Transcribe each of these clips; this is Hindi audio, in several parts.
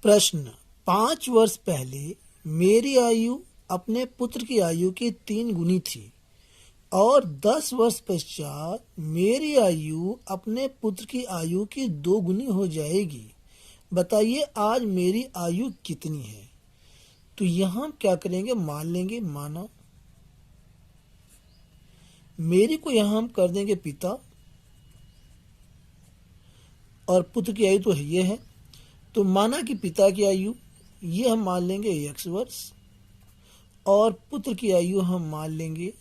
प्रश्न 5 वर्ष पहले मेरी आयु अपने पुत्र की आयु की 3 गुनी थी और 10 वर्ष पश्चात मेरी आयु अपने पुत्र की आयु की 2 गुनी हो जाएगी। बताइए आज मेरी आयु कितनी है। तो यहां क्या करेंगे, मान लेंगे, माना मेरी को यहां हम कर देंगे पिता और पुत्र की आयु तो ये है, तो माना कि पिता की आयु ये हम मान लेंगे x वर्ष और पुत्र की आयु हम मान लेंगे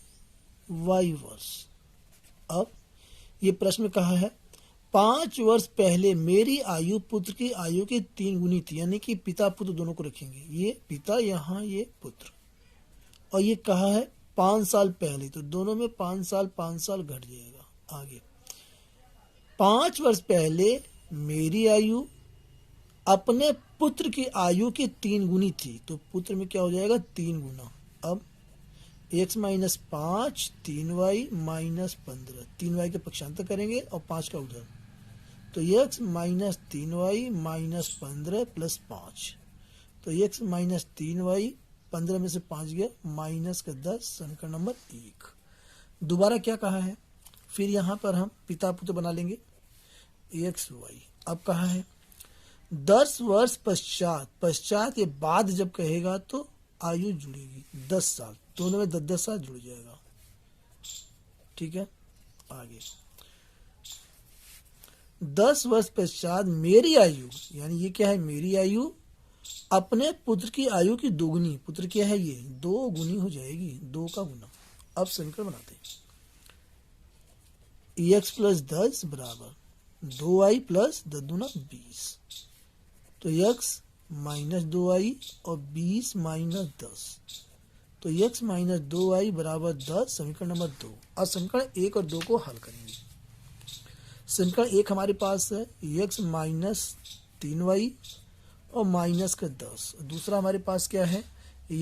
y वर्ष। अब ये प्रश्न कहा है 5 वर्ष पहले मेरी आयु पुत्र की आयु की 3 गुनी थी, यानी कि पिता पुत्र दोनों को रखेंगे, ये पिता यहाँ ये पुत्र, और ये कहा है 5 साल पहले, तो दोनों में 5 साल घट जाएगा। आगे 5 वर्ष पहले मेरी आयु अपने पुत्र की आयु की 3 गुनी थी, तो पुत्र में क्या हो जाएगा 3 गुना। अब x minus 5 3y minus 15, 3y के पक्षांतर करेंगे और 5 का उधर, तो x minus 3y minus 15 plus 5, तो x माइनस 3y 15 में से 5 गया माइनस का 10, समीकरण नंबर 1। दोबारा क्या कहा है, फिर यहाँ पर हम पिता पुत्र बना लेंगे x y। अब कहा है 10 वर्ष पश्चात ये बाद जब कहेगा तो आयु जुड़ेगी 10 साल, दोनों में 10 साल जुड़ जाएगा। ठीक है, आगे 10 वर्ष पश्चात मेरी आयु, यानी ये क्या है मेरी आयु अपने पुत्र की आयु की 2 गुनी, पुत्र क्या है ये 2 गुनी हो जाएगी, 2 का गुना। अब समीकरण बनाते हैं x प्लस 10 बराबर 2y प्लस 10 दूना 20, तो x माइनस 2y और 20 माइनस 10, तो x माइनस 2y बराबर 10, समीकरण नंबर 2। अब समीकरण 1 और 2 को हल करेंगे। समीकरण 1 हमारे पास है x माइनस 3y और माइनस का 10, दूसरा हमारे पास क्या है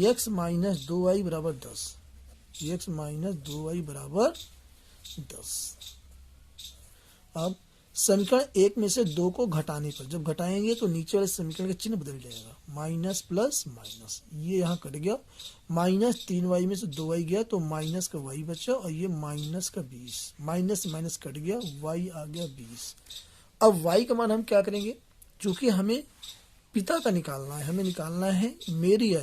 x माइनस 2y बराबर 10, x माइनस 2y बराबर 10। अब समीकरण 1 में से 2 को घटाने पर, जब घटाएंगे तो नीचे वाले समीकरण का चिन्ह बदल जाएगा, माइनस प्लस माइनस, ये यहाँ कट गया, माइनस 3y में से 2y गया तो माइनस का y बचा, और ये माइनस का 20, माइनस माइनस कट गया, y आ गया 20। अब y का मान हम क्या करेंगे, चूंकि हमें पिता का निकालना है, हमें निकालना है मेरी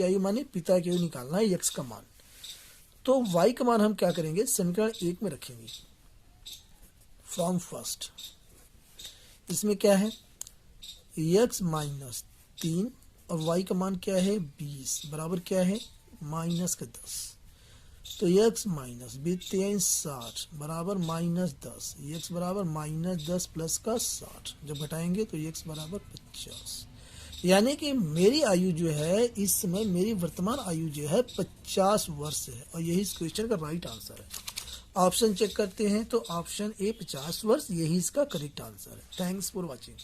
आयु माने पिता की आयु निकालना है x का मान, तो y का मान हम क्या करेंगे समीकरण 1 में रखेंगे फ्रॉम फर्स्ट। इसमें क्या है x माइनस 3 और y का मान क्या है 20 बराबर क्या है माइनस का 10, तो x माइनस 60 बराबर माइनस 10, x बराबर माइनस 10 प्लस का 60, जब घटाएंगे तो x बराबर 50, यानी कि मेरी आयु जो है इस समय मेरी वर्तमान आयु जो है 50 वर्ष है, और यही इस क्वेश्चन का राइट आंसर है। ऑप्शन चेक करते हैं तो ऑप्शन ए 50 वर्ष यही इसका करेक्ट आंसर है। Thanks for watching.